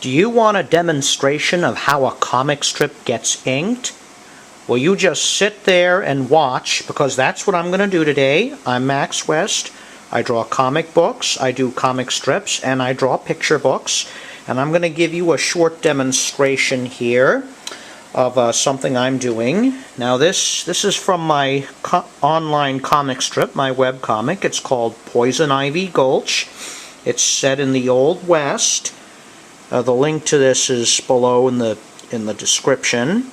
Do you want a demonstration of how a comic strip gets inked? Well, you just sit there and watch, because that's what I'm going to do today. I'm Max West. I draw comic books, I do comic strips, and I draw picture books. And I'm going to give you a short demonstration here of something I'm doing. Now this is from my online comic strip, my web comic. It's called Poison Ivy Gulch. It's set in the Old West. The link to this is below in the description.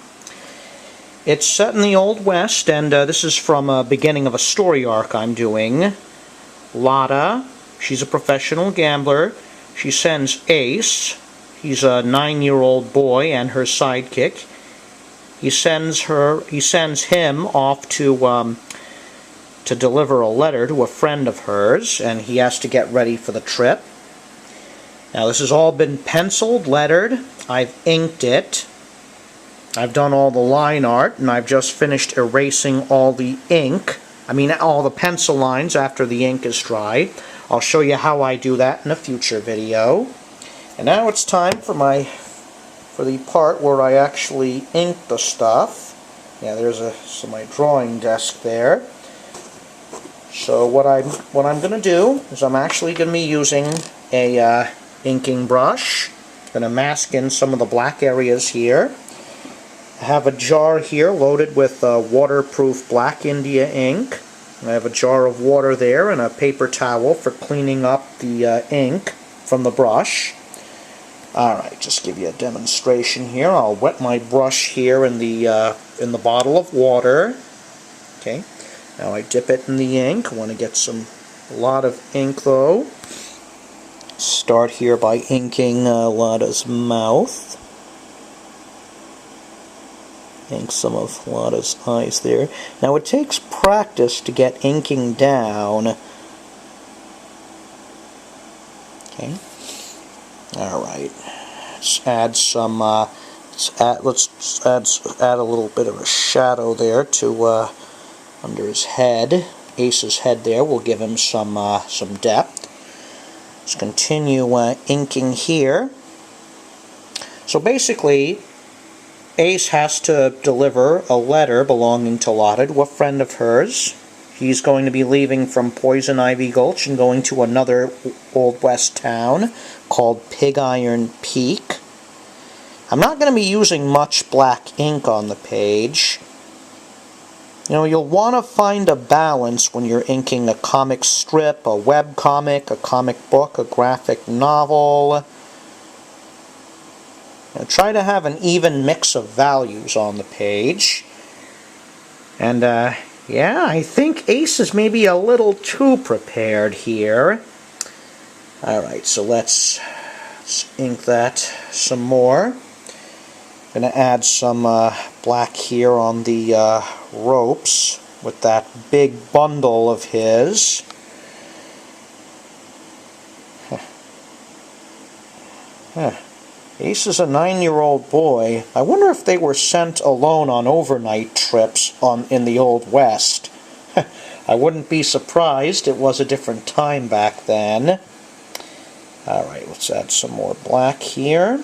It's set in the Old West, and this is from a beginning of a story arc I'm doing. Lotta, she's a professional gambler. She sends Ace, he's a 9-year-old boy, and her sidekick. He sends him off to deliver a letter to a friend of hers, and he has to get ready for the trip. Now this has all been penciled, lettered. I've inked it. I've done all the line art, and I've just finished erasing all the ink. all the pencil lines after the ink is dry. I'll show you how I do that in a future video. And now it's time for the part where I actually ink the stuff. Yeah, there's my drawing desk there. So what I'm going to do is I'm actually going to be using a inking brush. I'm going to mask in some of the black areas here. I have a jar here loaded with waterproof Black India ink. I have a jar of water there and a paper towel for cleaning up the ink from the brush. Alright, just give you a demonstration here. I'll wet my brush here in the bottle of water. Okay, now I dip it in the ink. I want to get a lot of ink though. Start here by inking Lotta's mouth. Ink some of Lotta's eyes there. Now it takes practice to get inking down. Okay. All right. Let's add some. Let's add a little bit of a shadow there to under his head, Ace's head. There, we'll give him some depth. Let's continue inking here. So basically, Ace has to deliver a letter belonging to Lotta to a friend of hers. He's going to be leaving from Poison Ivy Gulch and going to another Old West town called Pig Iron Peak. I'm not going to be using much black ink on the page. You'll want to find a balance when you're inking a comic strip, a web comic, a comic book, a graphic novel. Try to have an even mix of values on the page. And, yeah, I think Ace is maybe a little too prepared here. Alright, so let's ink that some more. I'm going to add some black here on the ropes with that big bundle of his. Ace is a 9-year-old boy. I wonder if they were sent alone on overnight trips in the Old West. I wouldn't be surprised. It was a different time back then. Alright, let's add some more black here.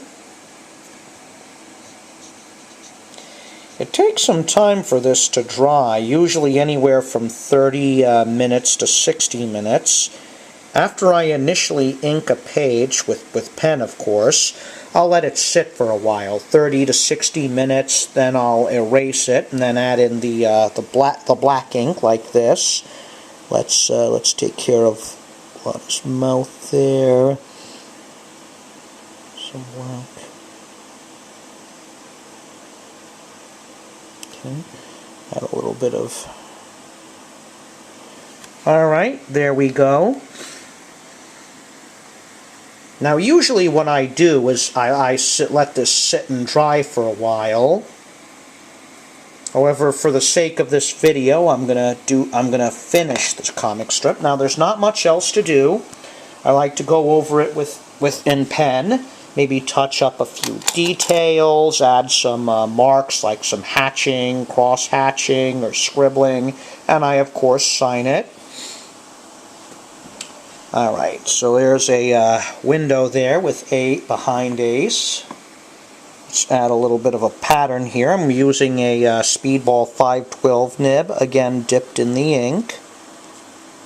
It takes some time for this to dry, usually anywhere from 30 minutes to 60 minutes. After I initially ink a page, with pen of course, I'll let it sit for a while, 30 to 60 minutes, then I'll erase it, and then add in the black ink like this. Let's take care of Lotta's mouth there. Some black. Okay, add a little bit of... Alright, there we go. Now usually what I do is I let this sit and dry for a while. However, for the sake of this video, I'm gonna finish this comic strip. Now there's not much else to do. I like to go over it in pen. Maybe touch up a few details, add some marks like some hatching, cross-hatching, or scribbling, and I, of course, sign it. Alright, so there's a window there with behind Ace. Let's add a little bit of a pattern here. I'm using a Speedball 512 nib, again dipped in the ink.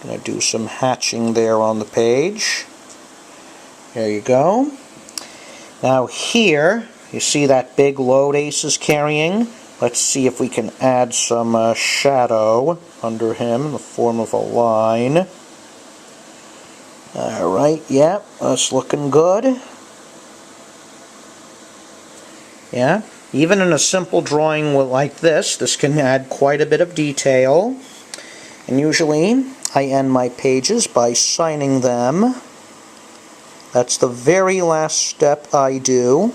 Going to do some hatching there on the page. There you go. Now here, you see that big load Ace is carrying? Let's see if we can add some shadow under him in the form of a line. Alright, yep, that's looking good. Yeah, even in a simple drawing like this can add quite a bit of detail. And usually, I end my pages by signing them. That's the very last step I do,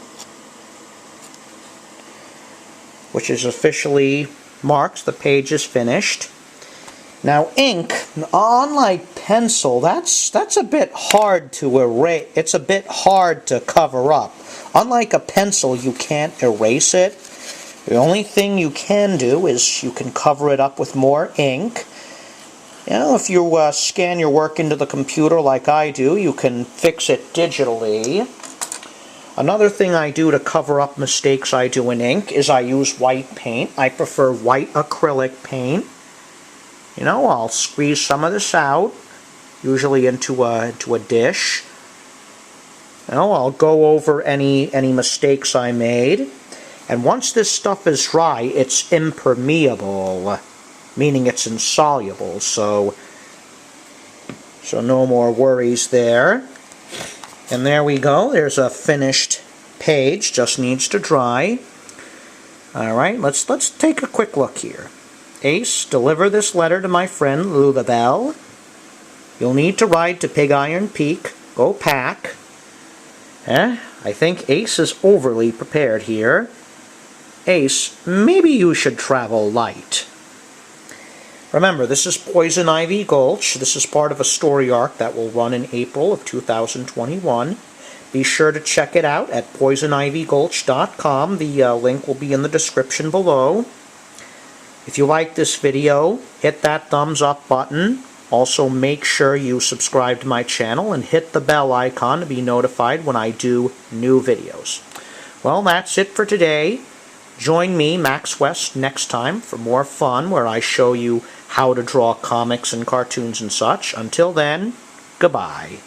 which is officially marks the page is finished. Now ink, unlike pencil, that's a bit hard to erase. It's a bit hard to cover up. Unlike a pencil, you can't erase it. The only thing you can do is you can cover it up with more ink. You know, if you scan your work into the computer like I do, you can fix it digitally. Another thing I do to cover up mistakes I do in ink is I use white paint. I prefer white acrylic paint. You know, I'll squeeze some of this out, usually into a dish. You know, I'll go over any mistakes I made. And once this stuff is dry, it's impermeable, meaning it's insoluble. So no more worries there. And there we go. There's a finished page. Just needs to dry. All right, let's take a quick look here. Ace, deliver this letter to my friend Lulabelle. You'll need to ride to Pig Iron Peak. Go pack. I think Ace is overly prepared here. Ace, maybe you should travel light. Remember, this is Poison Ivy Gulch. This is part of a story arc that will run in April of 2021. Be sure to check it out at poisonivygulch.com. The link will be in the description below. If you like this video, hit that thumbs up button. Also, make sure you subscribe to my channel and hit the bell icon to be notified when I do new videos. Well, that's it for today. Join me, Max West, next time for more fun where I show you how to draw comics and cartoons and such. Until then, goodbye.